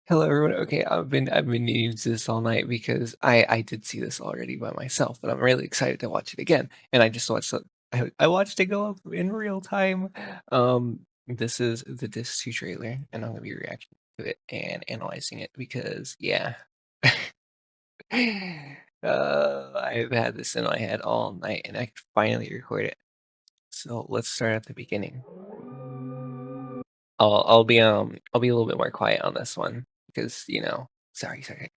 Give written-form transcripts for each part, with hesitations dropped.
Hello everyone. Okay, I've been needing to do this all night because I did see this already by myself, but I'm really excited to watch it again. And I just watched I watched it go up in real time. This is the Disc 2 trailer, and I'm gonna be reacting to it and analyzing it because yeah. I've had this in my head all night and I could finally record it. So let's start at the beginning. I'll be a little bit more quiet on this one because sorry.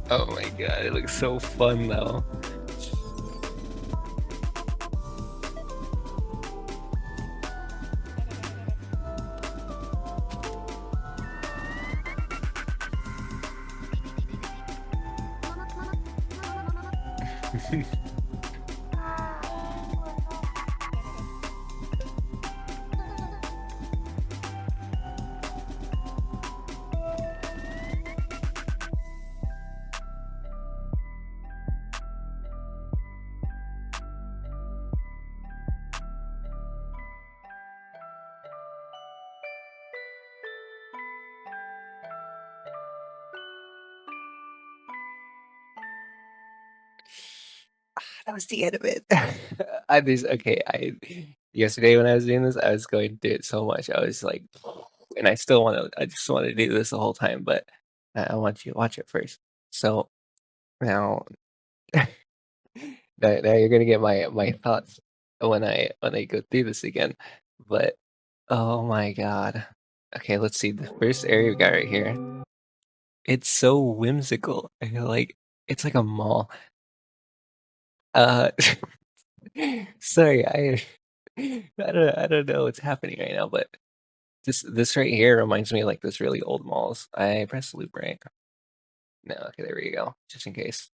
Oh my god, it looks so fun though. That was the end of it. I yesterday when I was doing this, I was going through it so much. I was like, and I just want to do this the whole time, but I want you to watch it first. So now, now you're gonna get my thoughts when I go through this again. But oh my god. Okay, let's see. The first area we got right here. It's so whimsical. I feel like it's like a mall. Uh, sorry, I don't know what's happening right now, but this right here reminds me of like this really old malls. I pressed loop right. No, okay, there we go. Just in case.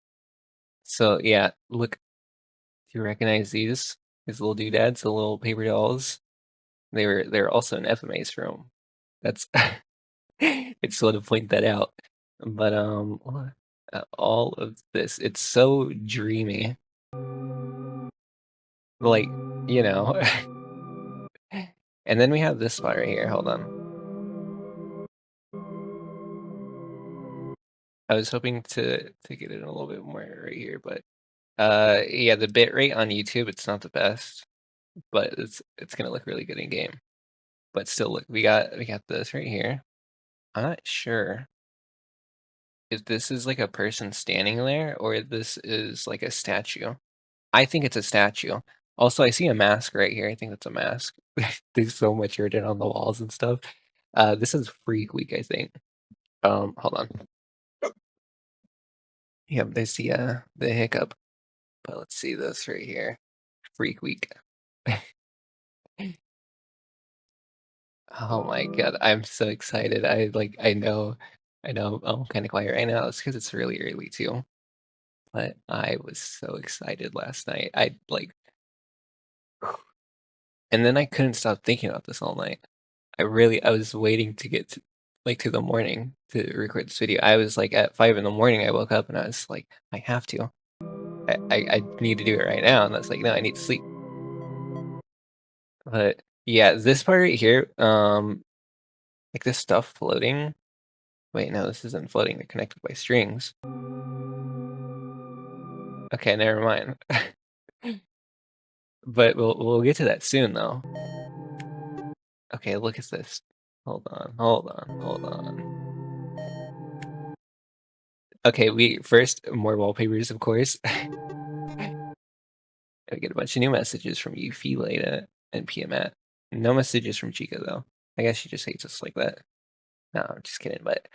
So yeah, look, do you recognize these? These little doodads, the little paper dolls. They're also in FMA's room. That's I just want to point that out. But all of this, it's so dreamy. Like, you know. And then we have this spot right here. Hold on. I was hoping to get it a little bit more right here, but yeah, the bit rate on YouTube, it's not the best, but it's gonna look really good in game. But still, look, we got this right here. I'm not sure if this is like a person standing there or if this is like a statue. I think it's a statue. Also, I see a mask right here. I think that's a mask. There's so much written on the walls and stuff. This is Freak Week, I think. Hold on. Yep, there's the hiccup. But let's see this right here. Freak Week. Oh my god, I'm so excited. I know I'm kind of quiet right now. It's because it's really early too. But I was so excited last night. I like, and then I couldn't stop thinking about this all night. I was waiting to get to the morning to record this video. I was like at 5 in the morning. I woke up and I was like, I have to. I need to do it right now. And I was like, no, I need to sleep. But yeah, this part right here, like this stuff floating. Wait, no, this isn't floating. They're connected by strings. Okay, never mind. But we'll get to that soon, though. Okay, look at this. Hold on. Okay, we first more wallpapers, of course. I get a bunch of new messages from Yuffie, Leda, and Piamat. No messages from Chica though. I guess she just hates us like that. No, I'm just kidding. But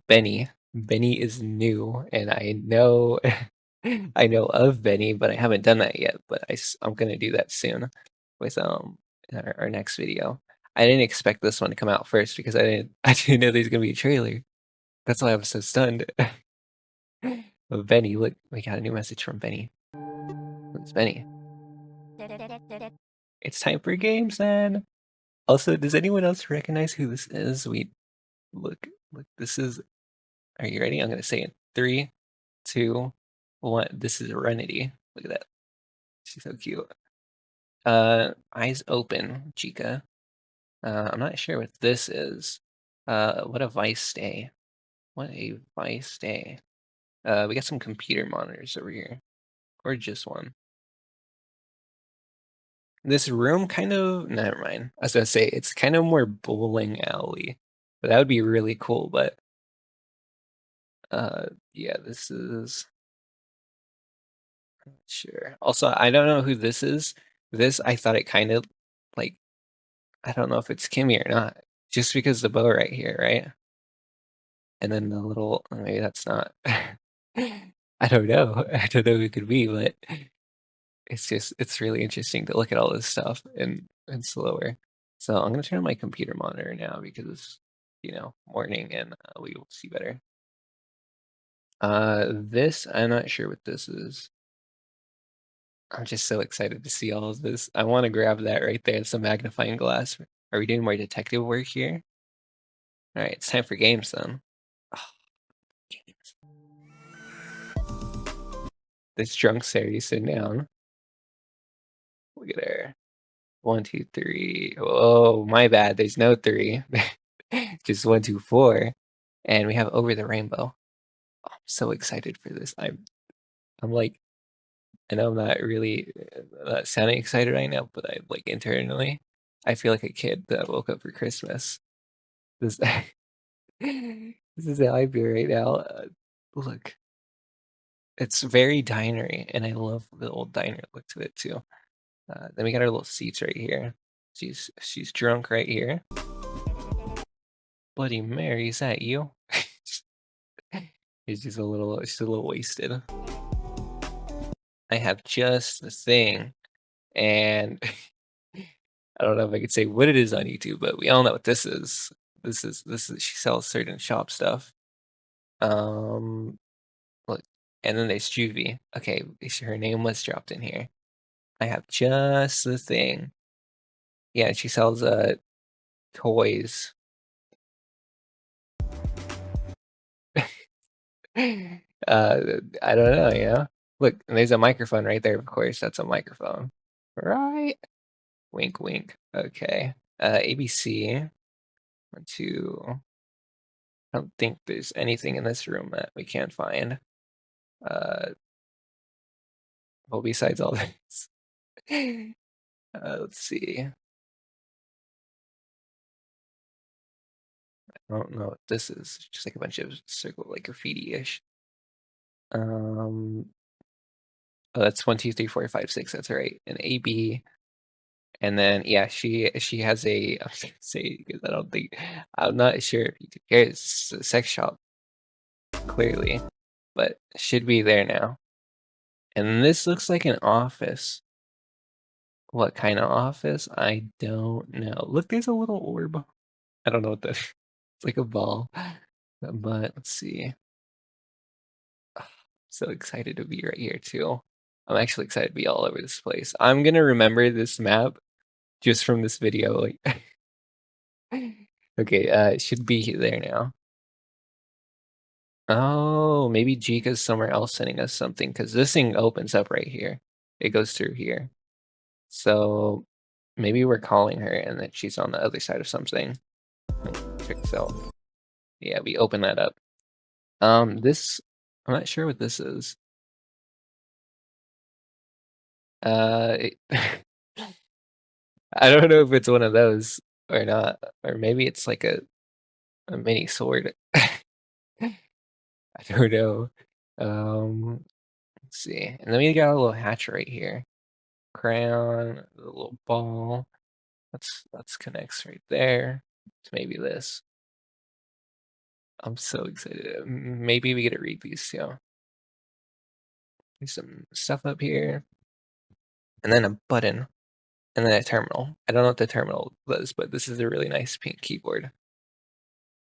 Benny is new, and I know, I know of Benny, but I haven't done that yet. But I'm gonna do that soon with in our next video. I didn't expect this one to come out first because I didn't know there's gonna be a trailer. That's why I was so stunned. But Benny, look, we got a new message from Benny. It's Benny. It's time for games then. Also, does anyone else recognize who this is? Look, look, this is, are you ready? I'm gonna say in 3, 2, 1. This is Renity. Look at that. She's so cute. Eyes open, Chica. I'm not sure what this is. What a vice day. What a vice day. We got some computer monitors over here. Or just one. This room kind of, never mind. I was gonna say, it's kind of more bowling alley. But that would be really cool, but yeah, this is sure. Also, I don't know who this is. This I thought it kind of like I don't know if it's Kimmy or not. Just because the bow right here, right? And then the little maybe that's not. I don't know. I don't know who it could be, but it's really interesting to look at all this stuff and slower. So I'm gonna turn on my computer monitor now because morning and we will see better. This I'm not sure what this is. I'm just so excited to see all of this. I want to grab that right there. It's a magnifying glass. Are we doing more detective work here? All right, it's time for games then. Oh, games. This drunk Sarah sitting down. Look at her. 1, 2, 3. Oh, my bad. There's no 3. Just 1, 2, 4. And we have Over the Rainbow. Oh, I'm so excited for this. I'm like, I know I'm not really not sounding excited right now, but I like internally, I feel like a kid that woke up for Christmas. This this is how I feel right now. Look, it's very dinery, and I love the old diner look to it too. Then we got our little seats right here. She's drunk right here. Bloody Mary, is that you? She's a little wasted. I have just the thing, and I don't know if I could say what it is on YouTube, but we all know what this is. This is she sells certain shop stuff. Um, Look, and then there's Juvie. Okay, her name was dropped in here. I have just the thing. Yeah, she sells toys. I don't know, Look, and there's a microphone right there, of course. That's a microphone. Right? Wink wink. Okay. ABC. 1, 2. I don't think there's anything in this room that we can't find. Well, besides all this. Let's see. I don't know what this is. Just like a bunch of circle like graffiti-ish. Oh, that's 1, 2, 3, 4, 5, 6. That's right. An AB, and then yeah, she has a. I was gonna say because I don't think I'm not sure if you could hear it's a sex shop clearly, but should be there now. And this looks like an office. What kind of office? I don't know. Look, there's a little orb. I don't know what that is. It's like a ball. But let's see. So excited to be right here too. I'm actually excited to be all over this place. I'm gonna remember this map just from this video. Like, okay, it should be there now. Oh, maybe Jika's somewhere else sending us something because this thing opens up right here. It goes through here. So maybe we're calling her and then she's on the other side of something. So yeah, we open that up. This I'm not sure what this is. It, I don't know if it's one of those or not, or maybe it's like a mini sword. I don't know. Let's see. And then we got a little hatch right here. Crayon, a little ball. That's connects right there to maybe this. I'm so excited. Maybe we get to read these too. There's some stuff up here. And then a button. And then a terminal. I don't know what the terminal was, but this is a really nice pink keyboard.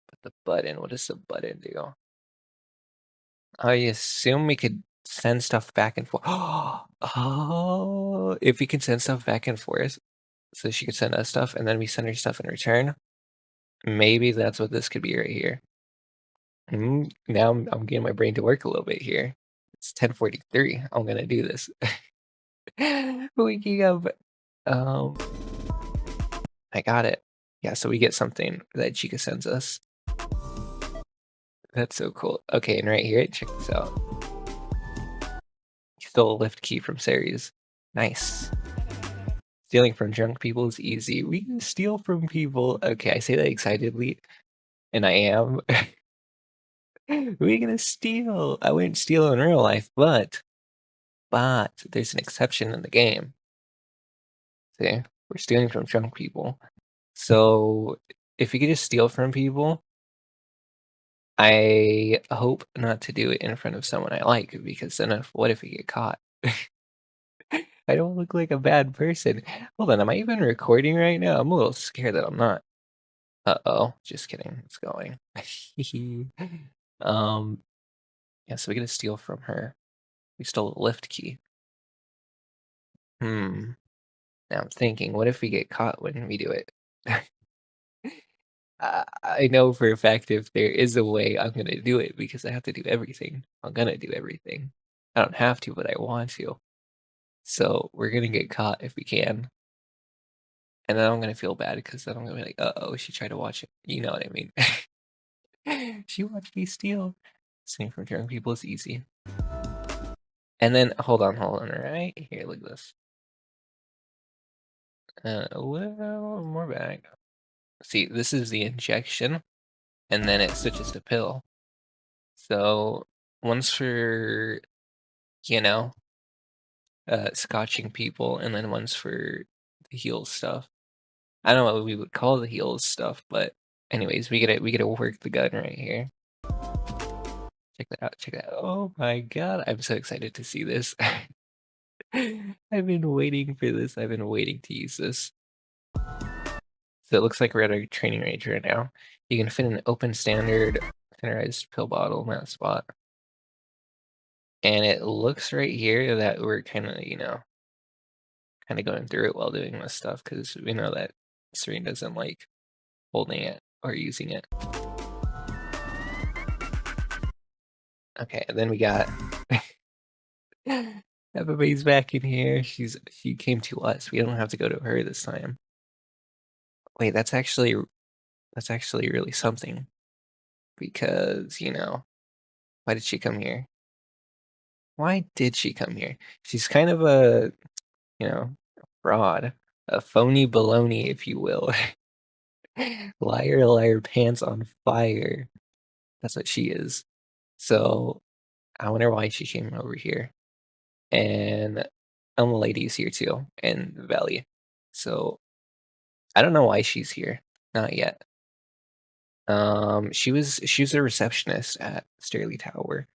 But the button, what does the button do? I assume we could send stuff back and forth. Oh, if we can send stuff back and forth, so she could send us stuff, and then we send her stuff in return. Maybe that's what this could be right here. Now I'm getting my brain to work a little bit here. It's 10:43. I'm gonna do this. Waking up. Um, I got it. Yeah, so we get something that Chica sends us. That's so cool. Okay, and right here, check this out. You stole a lift key from Ceres. Nice. Stealing from drunk people is easy. We can steal from people. Okay, I say that excitedly, and I am. We're gonna steal. I wouldn't steal in real life, but there's an exception in the game. See, we're stealing from drunk people. So if you could just steal from people, I hope not to do it in front of someone I like, because then what if we get caught? I don't look like a bad person. Hold on, am I even recording right now? I'm a little scared that I'm not. Uh-oh, just kidding. It's going. Um, yeah, so we gotta steal from her. We stole a lift key. Now I'm thinking, what if we get caught when we do it? I know for a fact if there is a way, I'm gonna do it because I have to do everything. I'm gonna do everything. I don't have to, but I want to. So we're gonna get caught if we can. And then I'm gonna feel bad because then I'm gonna be like, uh-oh, she tried to watch it. You know what I mean? She watched me steal. Stealing from drunk people is easy. And then, hold on, right here, look at this. A little more back. See, this is the injection, and then it switches to pill. So, one's for, you know, scotching people, and then one's for the heals stuff. I don't know what we would call the heals stuff, but anyways, we gotta work the gun right here. Check that out, check that out. Oh my god, I'm so excited to see this. I've been waiting for this. I've been waiting to use this. So it looks like we're at a training range right now. You can fit an open standard standardized pill bottle in that spot. And it looks right here that we're kind of, kind of going through it while doing this stuff because we know that Tsurine doesn't like holding it or using it. Okay, and then we got everybody's back in here. She came to us. We don't have to go to her this time. Wait, that's actually really something because, why did she come here? Why did she come here? She's kind of a, fraud, a phony baloney, if you will. Liar, liar, pants on fire. That's what she is. So I wonder why she came over here. And Elma Lady's here too, and Valley. So I don't know why she's here. Not yet. She was a receptionist at Sterling Tower.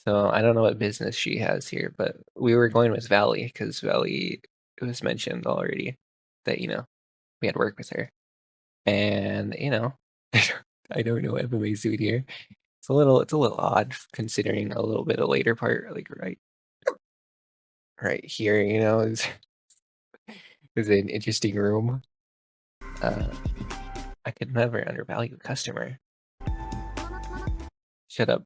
So I don't know what business she has here, but we were going with Valley because Valley, it was mentioned already that, we had work with her. And, I don't know what everybody's doing here. It's a little odd considering a little bit of later part, like right here, is an interesting room. I could never undervalue a customer. Shut up.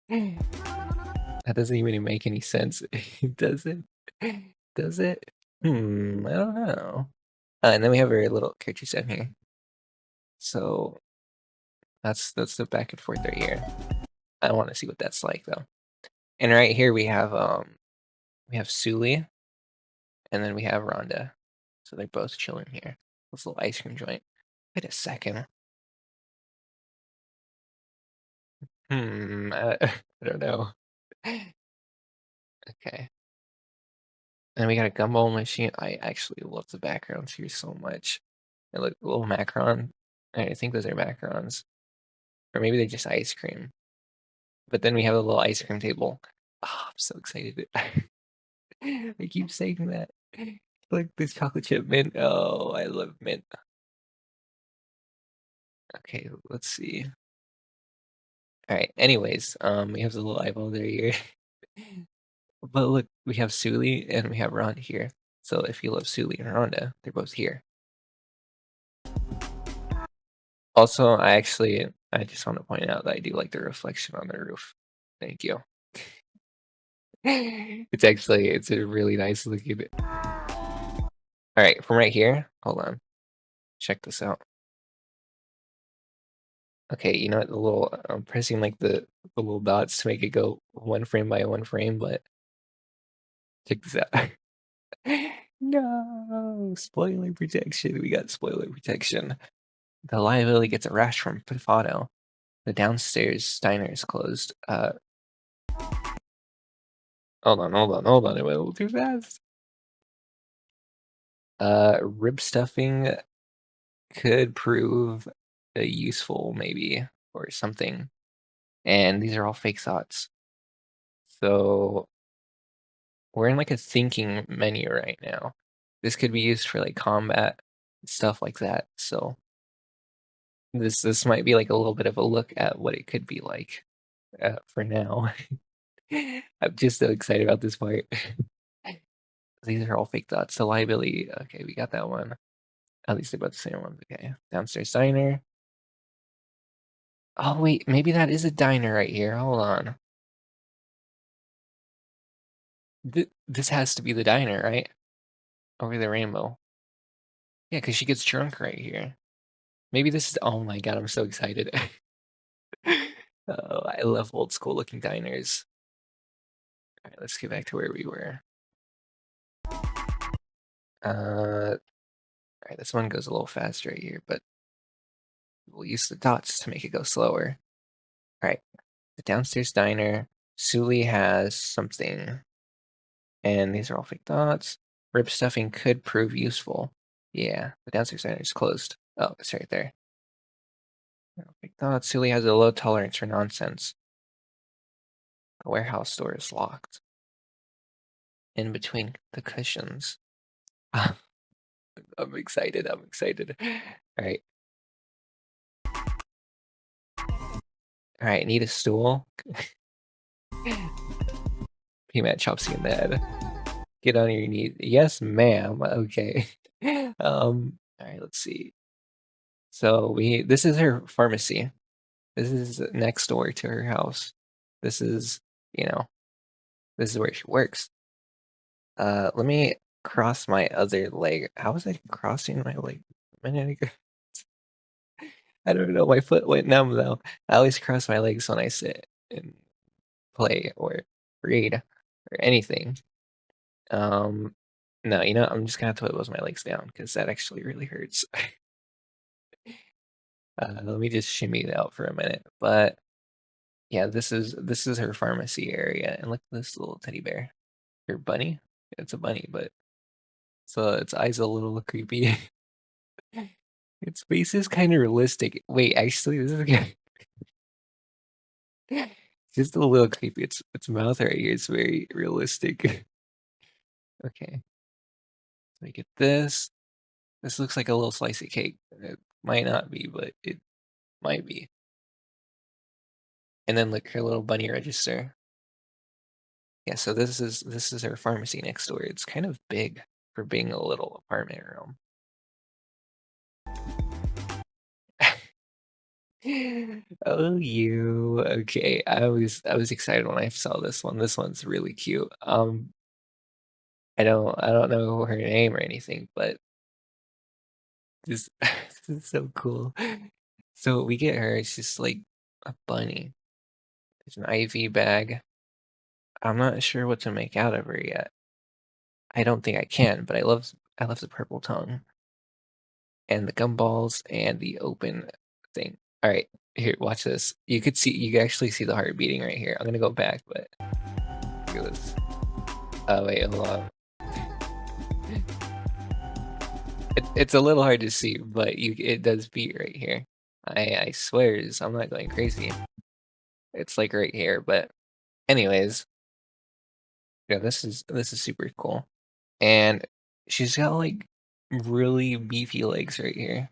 That doesn't even make any sense. Does it? Does it? I don't know. And then we have our little characters down here. So that's the back and forth right here. I want to see what that's like though. And right here we have Suli, and then we have Rhonda. So they're both chilling here. This little ice cream joint. Wait a second. I don't know. Okay. And we got a gumball machine. I actually love the backgrounds here so much. They look little macaron. I think those are macarons. Or maybe they're just ice cream. But then we have a little ice cream table. Oh, I'm so excited. I keep saying that. Like this chocolate chip mint. Oh, I love mint. Okay, let's see. All right. Anyways, we have the little eyeball there here. But look, we have Suli and we have Rhonda here. So if you love Suli and Rhonda, they're both here. Also, I just want to point out that I do like the reflection on the roof. Thank you. It's a really nice looking. All right, from right here, hold on. Check this out. Okay, you know what? I'm pressing like the little dots to make it go one frame by one frame, but check this out. No, spoiler protection. We got spoiler protection. The liability gets a rash from bravado. The downstairs diner is closed. Hold on. It went a little too fast. Rib stuffing could prove useful, maybe, or something. And these are all fake thoughts. So we're in like a thinking menu right now. This could be used for like combat, stuff like that. So this might be like a little bit of a look at what it could be like for now. I'm just so excited about this part. These are all fake thoughts. So liability. Okay, we got that one. At least they're both the same ones. Okay. Downstairs diner. Oh wait, maybe that is a diner right here. Hold on. This has to be the diner, right? Over the rainbow. Yeah, because she gets drunk right here. Maybe this is. Oh my god, I'm so excited. Oh, I love old school looking diners. All right, let's get back to where we were. All right, this one goes a little faster right here, but we'll use the dots to make it go slower. All right, the downstairs diner. Suli has something, and these are all fake dots. Rib stuffing could prove useful. Yeah, the downstairs diner is closed. Oh, it's right there. Fake dots. Suli has a low tolerance for nonsense. The warehouse door is locked. In between the cushions. I'm excited. I'm excited. All right. All right. Need a stool. P-Mat chops you in the head. Get on your knees. Yes, ma'am. Okay. All right. Let's see. So this is her pharmacy. This is next door to her house. This is, you know, this is where she works. Let me cross my other leg. How was I crossing my leg a minute ago? I don't know. My foot went numb though. I always cross my legs when I sit and play or read or anything. Um, no, you know, I'm just gonna have to put both my legs down because that actually really hurts. Let me just shimmy it out for a minute. But yeah, this is her pharmacy area, and look at this little teddy bear. Her bunny. It's a bunny, but so its eyes a little creepy. Its face is kind of realistic. Wait, actually, this is just a little creepy. Its mouth right here is very realistic. Okay, so I get this. This looks like a little slice of cake. It might not be, but it might be. And then look, her little bunny register. Yeah, so this is her pharmacy next door. It's kind of big for being a little apartment room. Oh, you. Okay, I was excited when I saw this one. This one's really cute. I don't know her name or anything, but this this is so cool. So we get her. It's just like a bunny. There's an IV bag. I'm not sure what to make out of her yet. I don't think I can, but I love the purple tongue and the gumballs and the open thing. All right, here, watch this. You can actually see the heart beating right here. I'm gonna go back, but look at this. Oh wait, hold on. It's a little hard to see, but it does beat right here. I swear, I'm not going crazy. It's like right here, but anyways, yeah, this is super cool. And she's got like really beefy legs right here.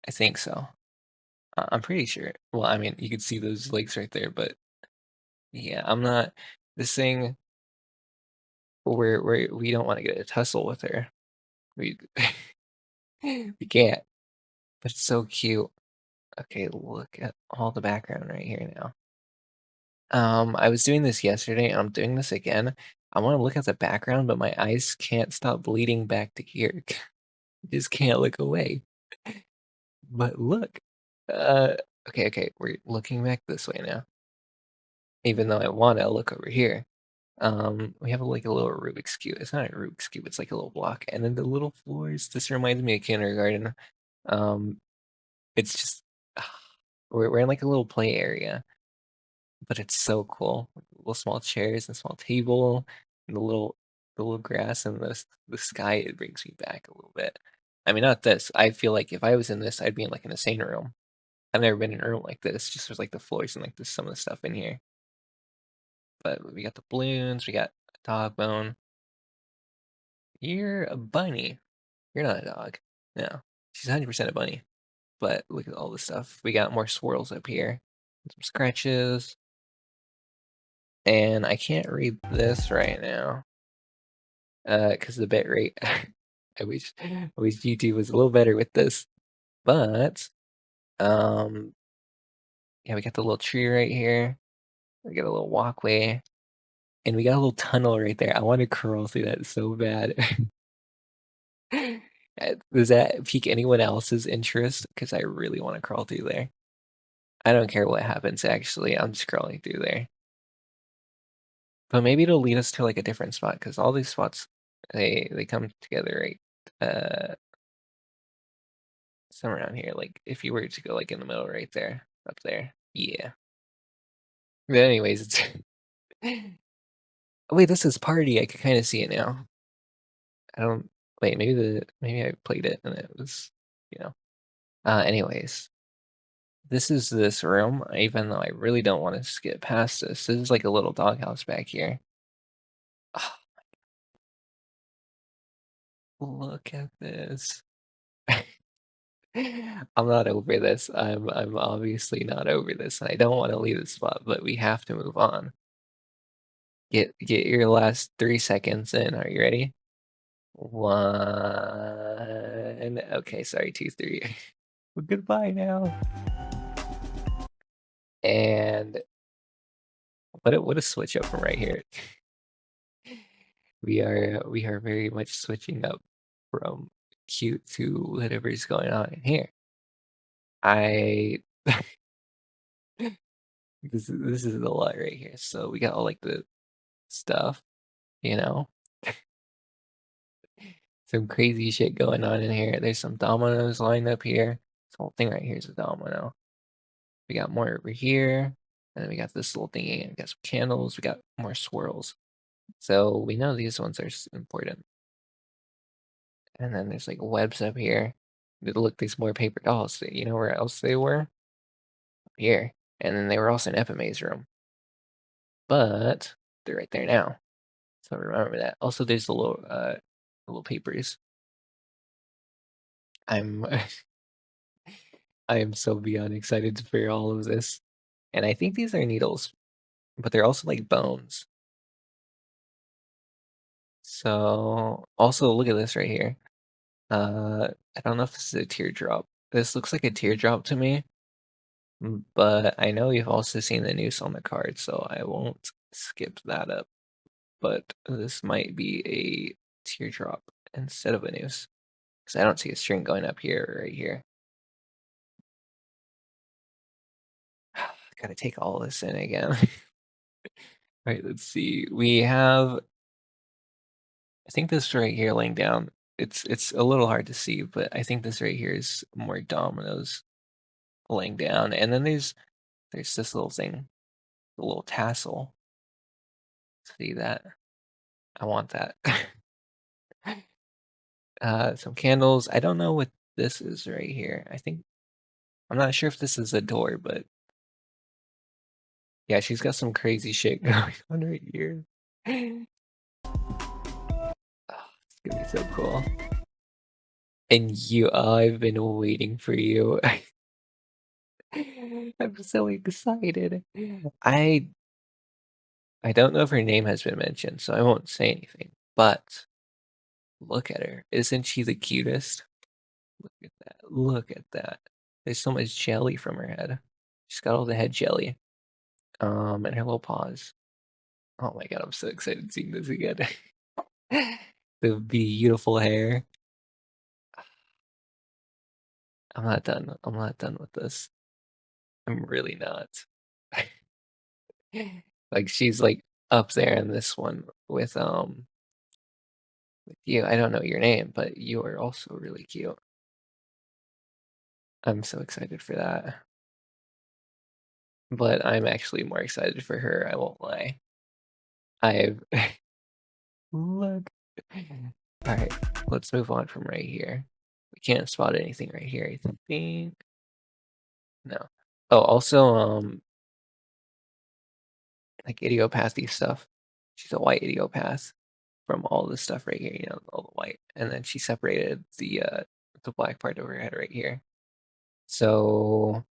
I think so. I'm pretty sure. Well, I mean, you could see those legs right there, but yeah, I'm not. This thing, we don't want to get a tussle with her. We we can't. But it's so cute. Okay, look at all the background right here now. I was doing this yesterday, and I'm doing this again. I want to look at the background, but my eyes can't stop bleeding back to here. Just can't look away. But look. Uh, okay, we're looking back this way now. Even though I want to look over here. We have like a little Rubik's Cube. It's not a Rubik's Cube, it's like a little block. And then the little floors, this reminds me of kindergarten. Um, it's just we're in like a little play area, but it's so cool. Like, little small chairs and small table, and the little grass and the sky. It brings me back a little bit. I mean, not this. I feel like if I was in this, I'd be in like an insane room. I've never been in a room like this. Just there's like the floors and like this some of the stuff in here. But we got the balloons. We got a dog bone. You're a bunny. You're not a dog. No, she's 100% a bunny. But look at all this stuff. We got more swirls up here. Some scratches. And I can't read this right now. Because the bit rate. I wish YouTube was a little better with this. But um yeah, we got the little tree right here. We got a little walkway. And we got a little tunnel right there. I want to crawl through that so bad. Does that pique anyone else's interest? Because I really want to crawl through there. I don't care what happens, actually. I'm just crawling through there. But maybe it'll lead us to like a different spot because all these spots they come together right somewhere around here. Like if you were to go like in the middle right there, up there. Yeah. But anyways, it's oh, wait, this is party. I can kind of see it now. I don't wait, maybe I played it and it was, you know. Anyways, this is this room, even though I really don't want to skip past this. This is like a little doghouse back here. Ah, look at this. I'm not over this. I'm obviously not over this, and I don't want to leave this spot, but we have to move on. Get your last 3 seconds in. Are you ready? One. Okay, sorry, two, three. Well, goodbye now. And what a switch up from right here. We are very much switching up from cute to whatever's going on in here. I this is a lot right here. So we got all like the stuff, you know, some crazy shit going on in here. There's some dominoes lined up here. This whole thing right here is a domino. We got more over here, and then we got this little thingy. And we got some candles. We got more swirls. So we know these ones are important. And then there's like webs up here. Look, there's more paper dolls. You know where else they were? Here. And then they were also in Epimade's room. But they're right there now. So remember that. Also, there's the little papers. I'm I am so beyond excited for all of this. And I think these are needles, but they're also like bones. So also look at this right here. I don't know if this is a teardrop. This looks like a teardrop to me, but I know you've also seen the noose on the card, so I won't skip that up. But this might be a teardrop instead of a noose. Because I don't see a string going up here or right here. Gotta take all this in again. Right, let's see. We have I think this right here laying down, it's a little hard to see, but I think this right here is more dominoes laying down. And then there's this little thing, the little tassel. See that? I want that. Some candles. I don't know what this is right here. I'm not sure if this is a door, but yeah, she's got some crazy shit going on right here. Oh, it's gonna be so cool. And I've been waiting for you. I'm so excited. I I don't know if her name has been mentioned, so I won't say anything. But look at her. Isn't she the cutest? Look at that. Look at that. There's so much jelly from her head. She's got all the head jelly. And her little paws. Oh my god, I'm so excited seeing this again. The beautiful hair. I'm not done. I'm not done with this. I'm really not. Like she's like up there in this one with you. I don't know your name, but you are also really cute. I'm so excited for that. But I'm actually more excited for her, I won't lie. I've look. Alright, let's move on from right here. We can't spot anything right here, I think. No. Oh, also, like idiopathy stuff. She's a white idiopath from all this stuff right here, all the white. And then she separated the black part of her head right here. So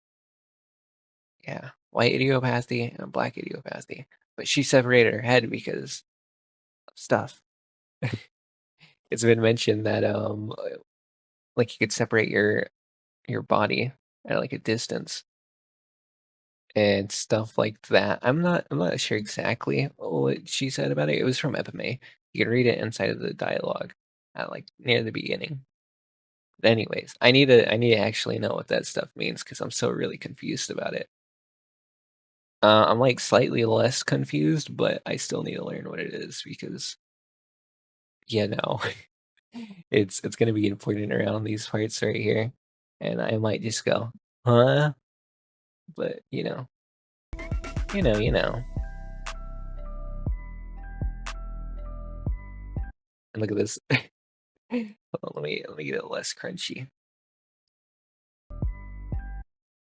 yeah, white idiopathy and black idiopathy. But she separated her head because of stuff. It's been mentioned that like you could separate your body at like a distance and stuff like that. I'm not sure exactly what she said about it. It was from Epime. You can read it inside of the dialogue at like near the beginning. But anyways, I need to actually know what that stuff means because I'm so really confused about it. I'm like slightly less confused, but I still need to learn what it is because yeah, no. It's gonna be important around these parts right here. And I might just go, huh? But you know. And look at this. Hold on, let me get it less crunchy.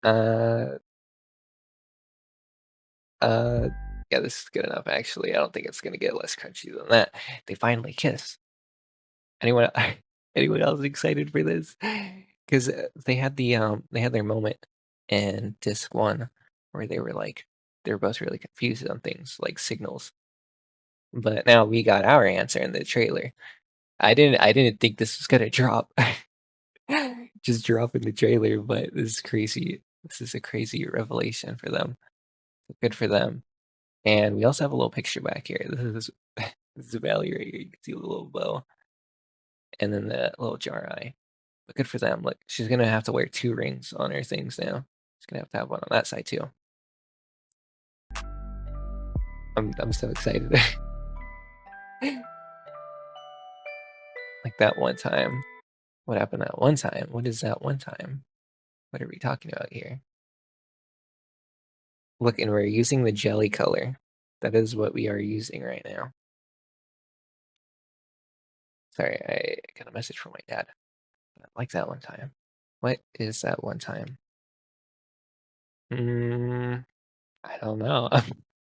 Uh uh yeah, this is good enough actually. I don't think it's gonna get less crunchy than that. They finally kiss. Anyone anyone else excited for this? Because they had their moment in disc one where they were both really confused on things like signals. But now we got our answer in the trailer. I didn't think this was gonna drop. Just drop in the trailer, but this is crazy. This is a crazy revelation for them. Good for them. And we also have a little picture back here. This is Valley right here. You can see the little bow and then the little jar eye. But good for them. Look, she's gonna have to wear 2 rings on her things now. She's gonna have to have one on that side too. I'm so excited. Like that one time. What happened that one time? What is that one time? What are we talking about here? Look, and we're using the jelly color. That is what we are using right now. Sorry, I got a message from my dad. Like that one time. What is that one time? I don't know.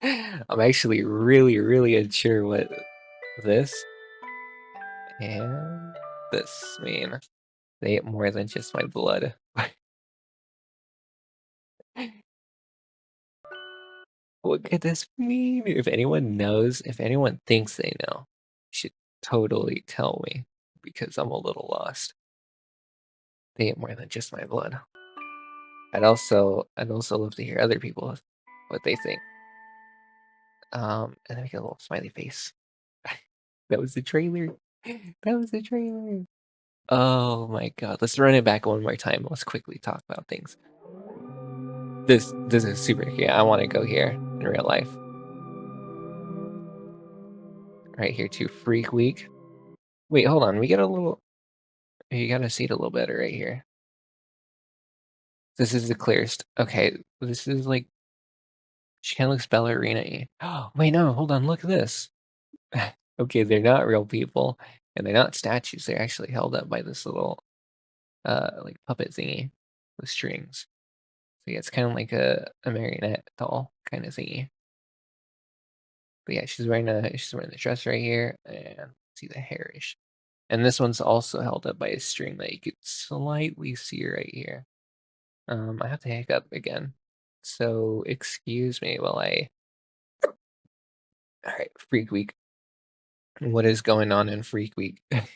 I'm actually really, really unsure what this and this mean. They ate more than just my blood. What could this mean? If anyone knows, if anyone thinks they know, you should totally tell me because I'm a little lost. They ate more than just my blood. I'd also love to hear other people what they think. And then we get a little smiley face. That was the trailer. That was the trailer. Oh my god. Let's run it back one more time. Let's quickly talk about things. This is super cute. I want to go here in real life. Right here too. Freak Week. Wait, hold on. We get a little. You gotta see it a little better right here. This is the clearest. Okay, this is like she kind of looks ballerina-y. Oh wait, no, hold on. Look at this. Okay, they're not real people, and they're not statues. They're actually held up by this little like puppet thingy with strings. So yeah, it's kind of like a marionette doll kind of thingy. But yeah, she's wearing the dress right here, and see the hairish. And this one's also held up by a string that you could slightly see right here. I have to hiccup again. So excuse me while I. All right, Freak Week. What is going on in Freak Week? And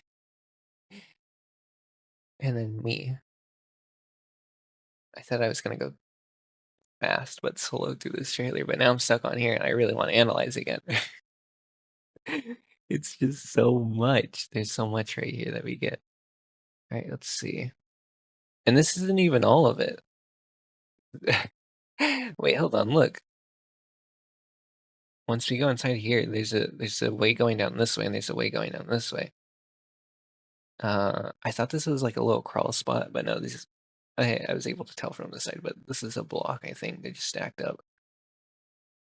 then me. I said I was gonna go fast but slow through this trailer, but now I'm stuck on here and I really want to analyze again. It's just so much. There's so much right here that we get. All right, let's see. And this isn't even all of it. Wait, hold on. Look. Once we go inside here, there's a way going down this way, and there's a way going down this way. I thought this was like a little crawl spot, but no, this is. I was able to tell from the side, but this is a block. I think they just stacked up.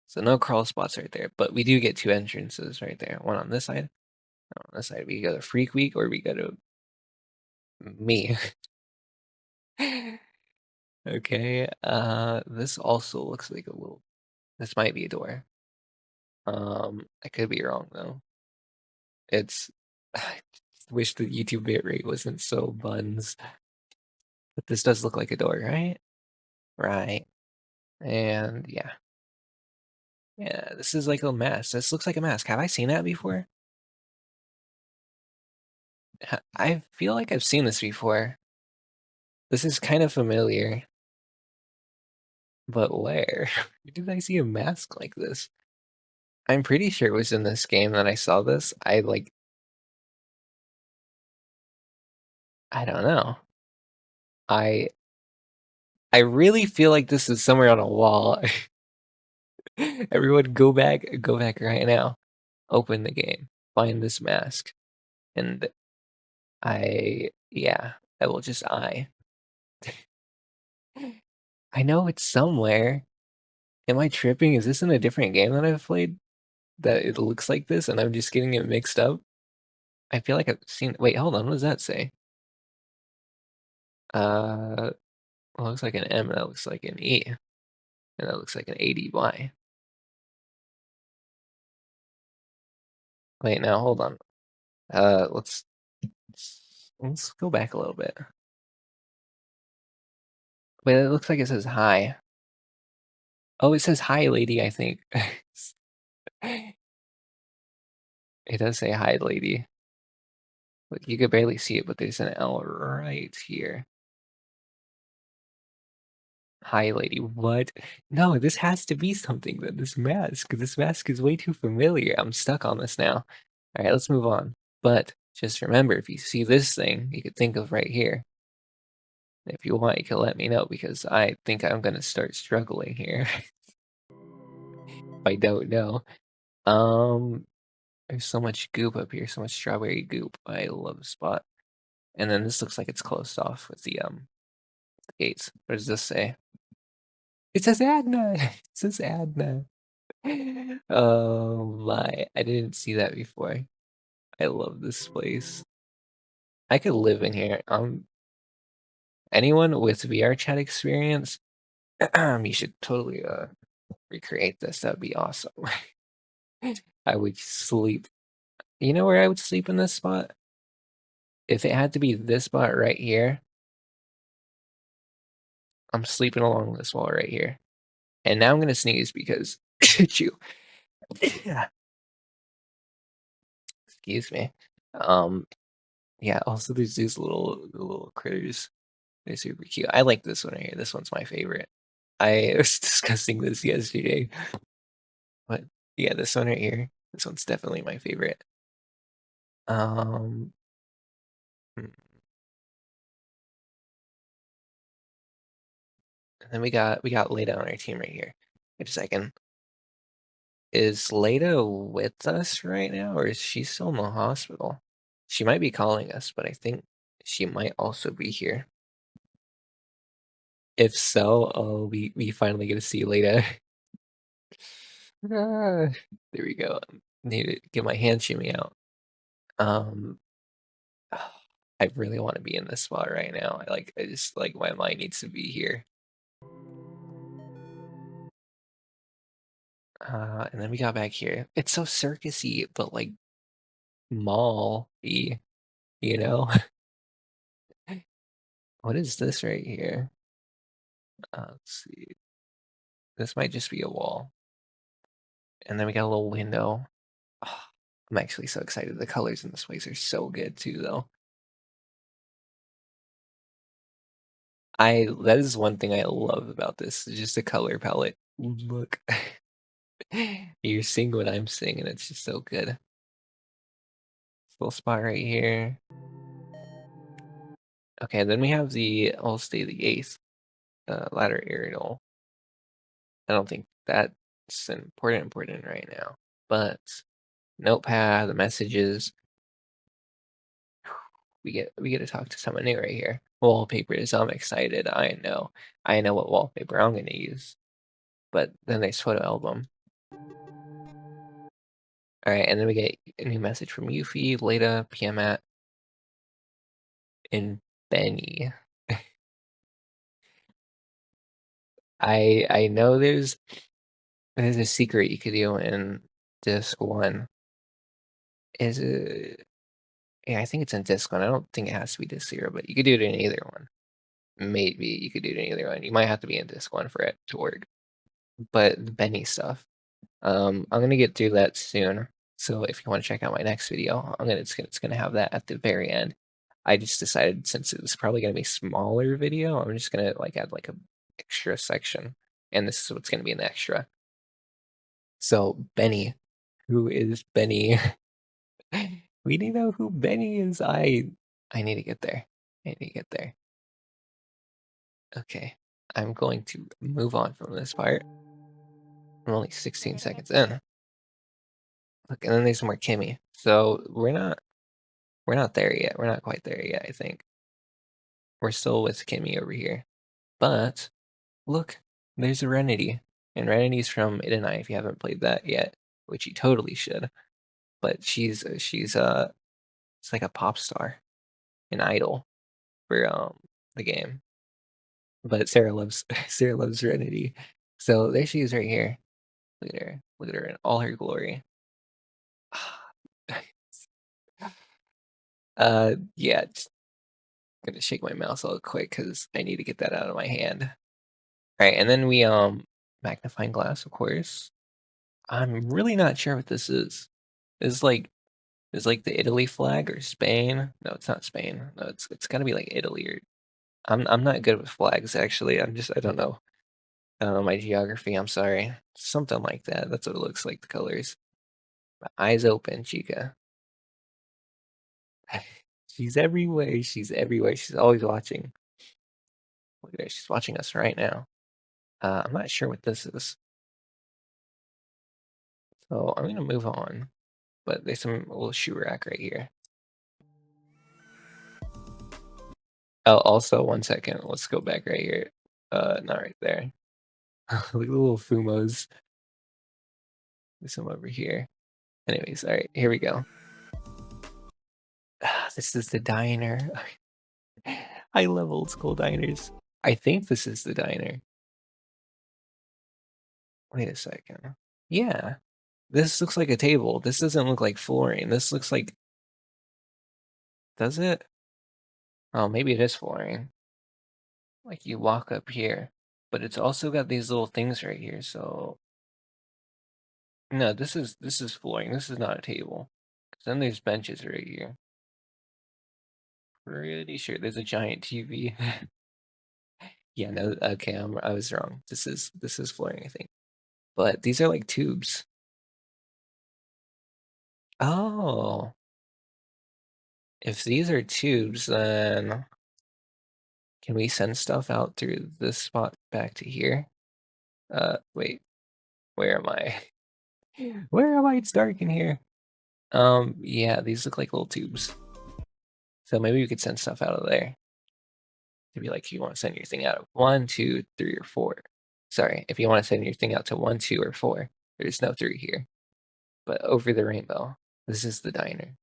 So no crawl spots right there, but we do get two entrances right there. One on this side. On this side, we go to Freak Week, or we go to me. Okay. This also looks like a little. This might be a door. I could be wrong though. It's. I just wish the YouTube bitrate wasn't so buns. But this does look like a door, right? Right. And yeah. Yeah, this is like a mask. This looks like a mask. Have I seen that before? I feel like I've seen this before. This is kind of familiar, but where? Where did I see a mask like this? I'm pretty sure it was in this game that I saw this. I don't know. I I really feel like this is somewhere on a wall. Everyone go back right now. Open the game. Find this mask. And yeah, I will just I know it's somewhere. Am I tripping? Is this in a different game that I've played? That it looks like this and I'm just getting it mixed up? I feel like I've seen. Wait, hold on. What does that say? Well, it looks like an M and that looks like an E. And that looks like an ADY. Wait, now hold on. Let's go back a little bit. Wait, it looks like it says hi. Oh, it says hi, lady, I think. It does say hi, lady. Look, you could barely see it, but there's an L right here. Hi, lady. What? No, this has to be something then. This mask. This mask is way too familiar. I'm stuck on this now. All right, let's move on. But just remember, if you see this thing, you could think of right here. If you want, you can let me know because I think I'm gonna start struggling here. If I don't know. Um, there's so much goop up here, so much strawberry goop. I love the spot. And then this looks like it's closed off with the gates. What does this say? It says Adna. It says Adna. Oh my, I didn't see that before. I love this place. I could live in here. Anyone with VR chat experience, you should totally recreate this. That'd be awesome. I would sleep. You know where I would sleep in this spot? If it had to be this spot right here, I'm sleeping along this wall right here. And now I'm gonna sneeze because you. Excuse me. Um, yeah. Also, there's these little critters. They're super cute. I like this one right here. This one's my favorite. I was discussing this yesterday, but yeah, this one right here. This one's definitely my favorite. Um, hmm. And then we got Leda on our team right here. Wait a second. Is Leda with us right now, or is she still in the hospital? She might be calling us, but I think she might also be here. If so, oh, we finally get to see Leda. Ah, there we go. Need to get my hand shimmy out. Um, I really want to be in this spot right now. I just like my mind needs to be here. And then we got back here. It's so circusy, but like mall-y, you know? What is this right here? Let's see. This might just be a wall. And then we got a little window. Oh, I'm actually so excited. The colors in this place are so good too, though. That is one thing I love about this, is just the color palette. Look. You're seeing what I'm seeing, and it's just so good. This little spot right here. Okay, then we have I'll stay the 8th ladder aerial. I don't think that's important right now. But notepad, the messages. We get to talk to someone new right here. Wallpapers. I'm excited. I know what wallpaper I'm gonna use. But then there's photo album. All right, and then we get a new message from Yuffie, Leda, Piamat, and Benny. I know there's a secret you could do in disc 1. Is it? Yeah, I think it's in disc 1. I don't think it has to be disc 0, but you could do it in either one. Maybe you could do it in either one. You might have to be in disc 1 for it to work. But the Benny stuff, I'm gonna get through that soon. So if you want to check out my next video, it's gonna have that at the very end. I just decided, since it was probably gonna be a smaller video, I'm just gonna add like a extra section, and this is what's gonna be an extra. So Benny, who is Benny? We need to know who Benny is. I need to get there. I need to get there. Okay, I'm going to move on from this part. I'm only 16 seconds in. Look, and then there's more Kimmy. So we're not there yet. We're not quite there yet, I think. We're still with Kimmy over here. But look, there's a Renity. And Renity's from It and I, if you haven't played that yet, which you totally should. But she's it's like a pop star, an idol for the game. But Sarah loves Sarah loves Renity. So there she is right here. Look at her. Look at her in all her glory. Yeah, just gonna shake my mouse all quick because I need to get that out of my hand. All right, and then we magnifying glass, of course. I'm really not sure what this is. Is like the Italy flag or Spain? No, it's not Spain. No, it's gotta be like Italy or I'm not good with flags actually. I don't know. I don't know my geography. I'm sorry. Something like that. That's what it looks like. The colors. My eyes open, Chica. She's everywhere. She's everywhere. She's always watching. Look at her. She's watching us right now. I'm not sure what this is. So I'm gonna move on. But there's some little shoe rack right here. Oh, also 1 second. Let's go back right here. Not right there. Look at the little Fumos. There's some over here. Anyways, all right, here we go. This is the diner. I love old school diners. I think this is the diner. Wait a second. Yeah. This looks like a table. This doesn't look like flooring. This looks like... Does it? Oh, maybe it is flooring. Like you walk up here. But it's also got these little things right here, so... No, this is flooring. This is not a table. 'Cause then there's benches right here. Pretty sure there's a giant TV. Yeah, no, okay, I was wrong. This is flooring, I think. But these are like tubes. Oh, if these are tubes, then can we send stuff out through this spot back to here? Wait, where am I? Where am I? It's dark in here. Yeah, these look like little tubes. So maybe we could send stuff out of there. To be like, you want to send your thing out of 1, 2, 3, or 4. Sorry, if you want to send your thing out to 1, 2, or 4, there's no 3 here. But over the rainbow, this is the diner.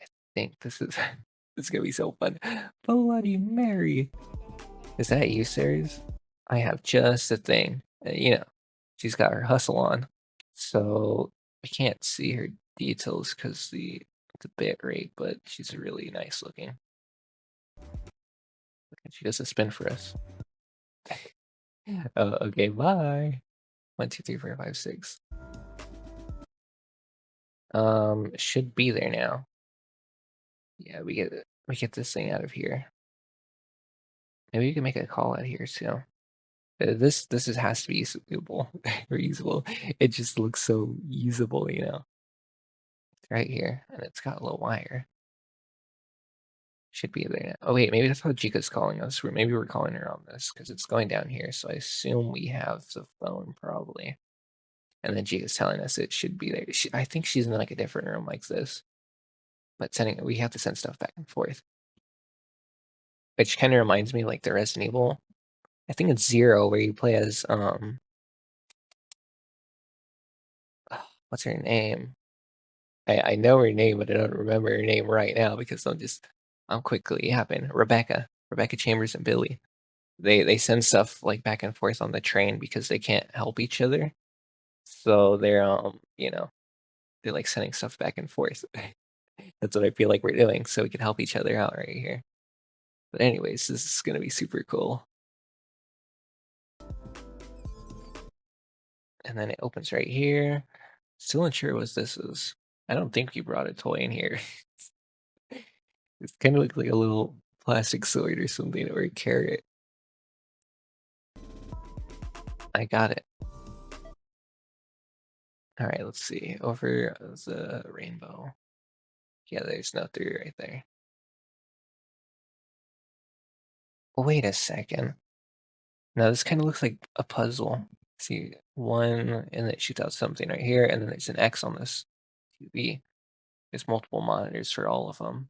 I think this is this is gonna be so fun. Bloody Mary. Is that you, Ceres? I have just a thing. She's got her hustle on. So I can't see her details because the bit rate, but she's really nice looking. She does a spin for us. Oh, okay, bye. 1, 2, 3, 4, 5, 6. Should be there now. Yeah, we get this thing out of here. Maybe we can make a call out here too. This has to be usable or usable. It just looks so usable, you know. It's right here, and it's got a little wire. Should be there now. Oh wait, maybe that's how Chica's calling us. Maybe we're calling her on this because it's going down here. So I assume we have the phone probably. And then Chica's telling us it should be there. I think she's in like a different room like this. But we have to send stuff back and forth. Which kind of reminds me like the Resident Evil. I think it's Zero where you play as what's her name? I know her name, but I don't remember her name right now because I'm quickly happen. Rebecca Chambers and Billy. They send stuff like back and forth on the train because they can't help each other. So they're like sending stuff back and forth. That's what I feel like we're doing, so we can help each other out right here. But anyways, this is gonna be super cool. And then it opens right here. Still unsure what this is. I don't think you brought a toy in here. It kind of looks like a little plastic sword or something, or a carrot. I got it. All right, let's see. Over the rainbow. Yeah, there's no 3 right there. Wait a second. No, this kind of looks like a puzzle. See, 1, and it shoots out something right here, and then there's an X on this TV. There's multiple monitors for all of them.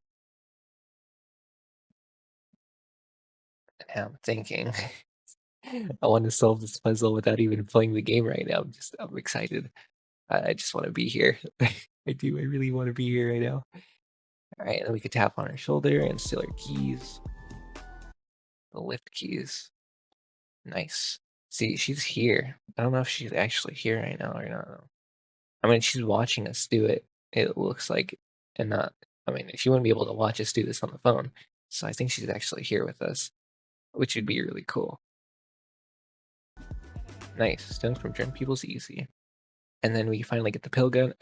And I'm thinking, I want to solve this puzzle without even playing the game right now. I'm excited. I just want to be here. I do. I really want to be here right now. All right, and then we could tap on her shoulder and steal her keys. The lift keys. Nice. See, she's here. I don't know if she's actually here right now or not. I mean, she's watching us do it. It looks like, and not. I mean, she wouldn't be able to watch us do this on the phone. So I think she's actually here with us, which would be really cool. Nice. Stones from German people's easy. And then we finally get the pill gun.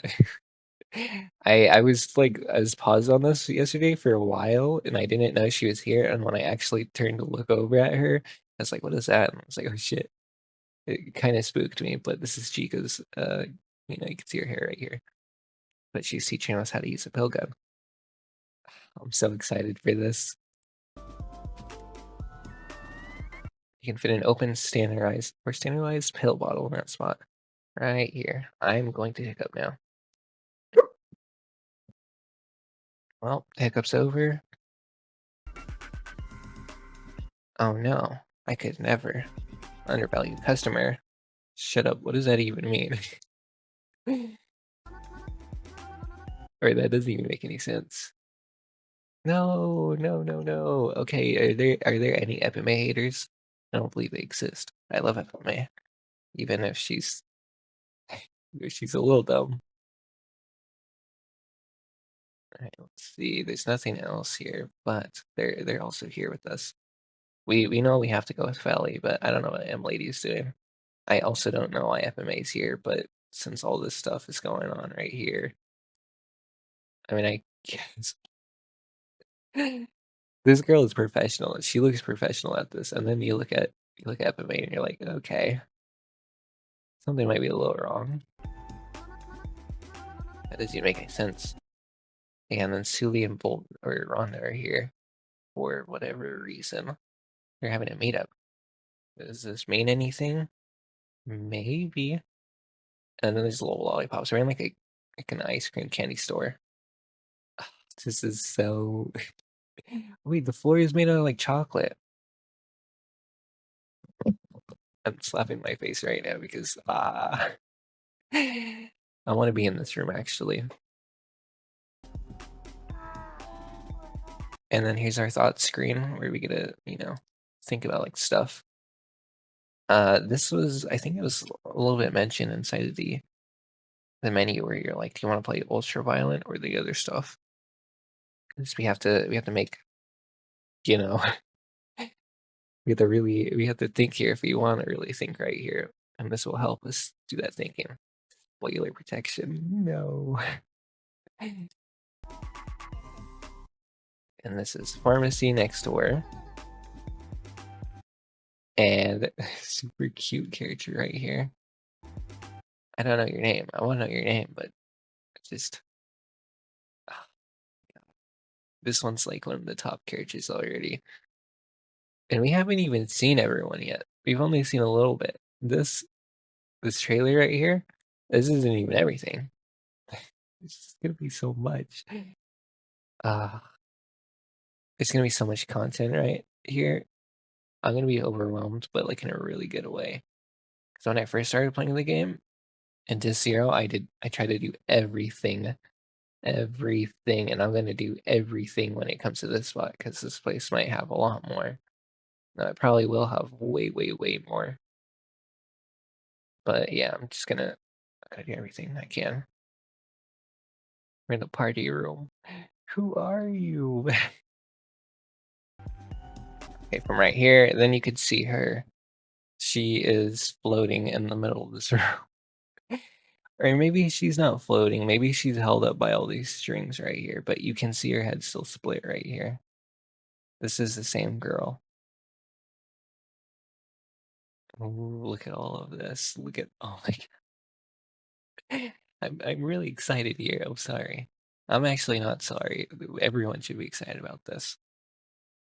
I was paused on this yesterday for a while, and I didn't know she was here. And when I actually turned to look over at her, I was like, "What is that?" And I was like, "Oh shit!" It kind of spooked me. But this is Chica's. You can see her hair right here. But she's teaching us how to use a pill gun. I'm so excited for this. You can fit an open standardized pill bottle in that spot right here. I'm going to hiccup now. Well, hiccup's over. Oh no, I could never. Undervalued customer. Shut up. What does that even mean? Or that doesn't even make any sense. No, no, no, no. Okay, are there any Epime haters? I don't believe they exist. I love Epime, even if she's a little dumb. All right, let's see. There's nothing else here, but they're also here with us. We know we have to go with Felly, but I don't know what M Lady is doing. I also don't know why FMA is here, but since all this stuff is going on right here, I mean, I guess this girl is professional. She looks professional at this, and then you look at FMA and you're like, okay, something might be a little wrong. That doesn't even make any sense. And then Sully and Bolt or Rhonda are here for whatever reason. They're having a meetup. Does this mean anything? Maybe. And then there's little lollipops. We're in like an ice cream candy store. This is so. Wait, the floor is made out of like chocolate. I'm slapping my face right now because I want to be in this room actually. And then here's our thoughts screen where we get to, think about like stuff. This was, I think it was a little bit mentioned inside of the menu where you're like, do you want to play ultra violent or the other stuff? Because we have to make, you know, we have to think here if we want to really think right here, and this will help us do that thinking. Spoiler protection, no. And this is pharmacy next door. And super cute character right here. I don't know your name. I want to know your name, but just this one's like one of the top characters already. And we haven't even seen everyone yet. We've only seen a little bit. This trailer right here, this isn't even everything. It's gonna be so much. Uh it's gonna be so much content right here. I'm gonna be overwhelmed, but like in a really good way. Because when I first started playing the game in Dis Zero, I tried to do everything, and I'm gonna do everything when it comes to this spot because this place might have a lot more. No, it probably will have way, way, way more. But yeah, I'm just gonna do everything I can. We're in the party room. Who are you? Okay, from right here, then you could see her. She is floating in the middle of this room. Or maybe she's not floating. Maybe she's held up by all these strings right here, but you can see her head still split right here. This is the same girl. Ooh, look at all of this. Look at, oh my God. I'm really excited here. I'm sorry. I'm actually not sorry. Everyone should be excited about this.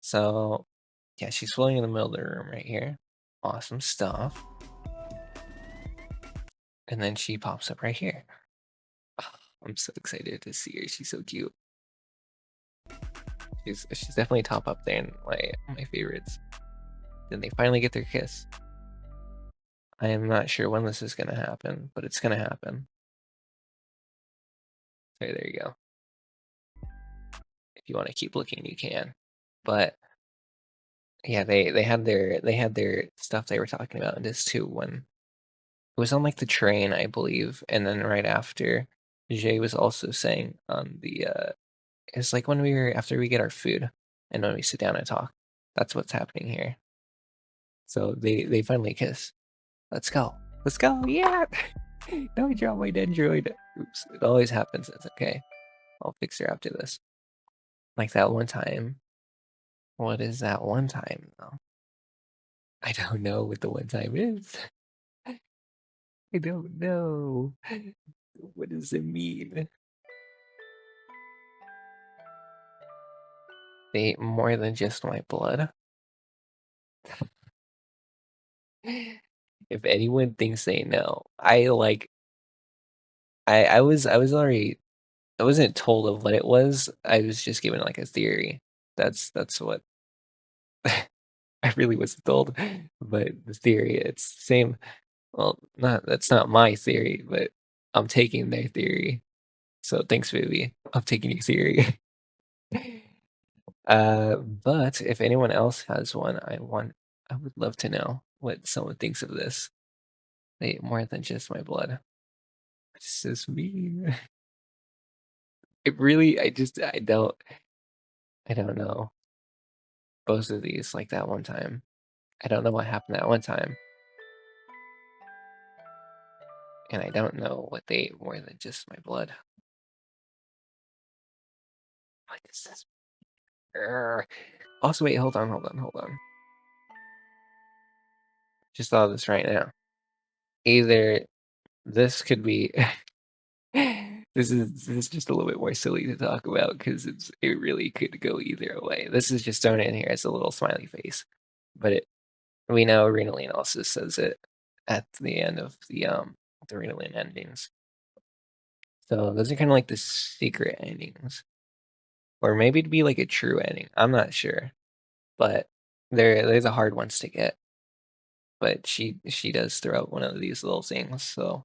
So, yeah, she's floating in the middle of the room right here. Awesome stuff. And then she pops up right here. Oh, I'm so excited to see her. She's so cute. She's definitely top up there in my favorites. Then they finally get their kiss. I am not sure when this is gonna happen, but it's gonna happen. Okay, there you go. If you want to keep looking, you can. But yeah, they had their stuff they were talking about in this too when it was on like the train, I believe, and then right after, Jay was also saying on the it's like when we were after we get our food and when we sit down and talk. That's what's happening here. So they finally kiss. Let's go. Let's go. Yeah. No, I dropped my dead droid. Oops. It always happens. It's okay. I'll fix her after this. Like that one time. What is that one time though? I don't know what the one time is. I don't know. What does it mean? They ate more than just my blood. If anyone thinks they know, I was already I wasn't told of what it was. I was just given like a theory. That's what I really wasn't told. But the theory, it's the same. Well, not that's not my theory, but I'm taking their theory. So thanks, Vivi. I'm taking your theory. But if anyone else has one, I would love to know what someone thinks of this. They ate more than just my blood. This is me. It really, I don't know. Both of these, like that one time. I don't know what happened that one time. And I don't know what they ate more than just my blood. What is this? Urgh. Also, wait, hold on. Just thought of this right now. Either this could be this is just a little bit more silly to talk about because it really could go either way. This is just thrown in here as a little smiley face, but we know Renalene also says it at the end of the Renalene endings. So those are kind of like the secret endings, or maybe it'd be like a true ending. I'm not sure, but there's a hard ones to get. But she does throw out one of these little things, so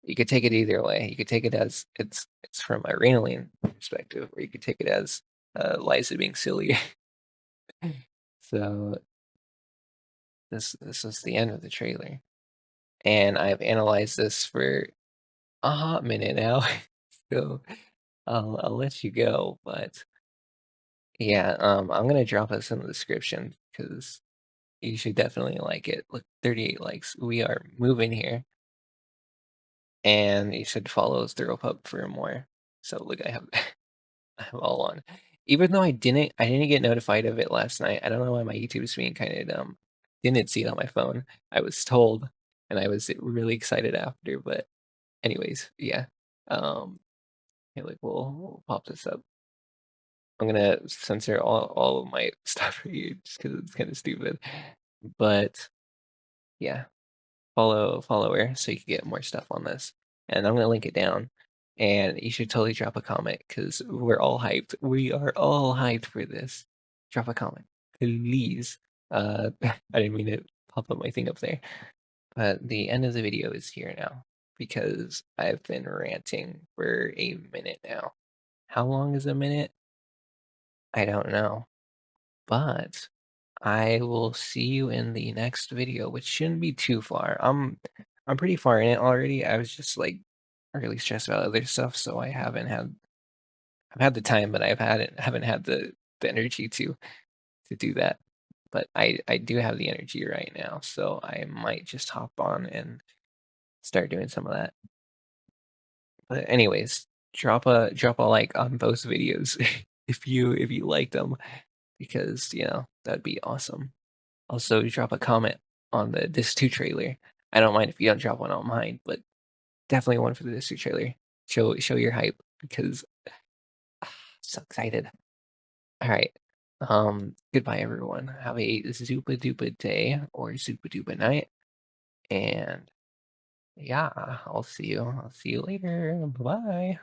you could take it either way. You could take it as it's from a Renalene perspective, or you could take it as Liza being silly. So this is the end of the trailer, and I've analyzed this for a hot minute now. So I'll let you go, but Yeah, I'm gonna drop us in the description because you should definitely like it. Look, 38 likes. We are moving here, and you should follow Thorough Pup for more. So look, I have I have all on. Even though I didn't get notified of it last night. I don't know why my YouTube is being kind of dumb. Didn't see it on my phone. I was told, and I was really excited after. But anyways, yeah. Um, okay, like we'll pop this up. I'm gonna censor all of my stuff for you just because it's kind of stupid. But yeah, follow her so you can get more stuff on this. And I'm gonna link it down. And you should totally drop a comment because we're all hyped. We are all hyped for this. Drop a comment, please. I didn't mean to pop up my thing up there. But the end of the video is here now because I've been ranting for a minute now. How long is a minute? I don't know. But I will see you in the next video, which shouldn't be too far. I'm pretty far in it already. I was just like really stressed about other stuff, so I've had the time, but haven't had the energy to do that. But I do have the energy right now, so I might just hop on and start doing some of that. But anyways, drop a like on both videos if you like them because that'd be awesome. Also, drop a comment on the Dis 2 trailer. I don't mind if you don't drop one on mine, but definitely one for the Dis 2 trailer. Show your hype because so excited. All right. Goodbye everyone. Have a zupa dupa day or zupa dupa night. And yeah, I'll see you later. Bye.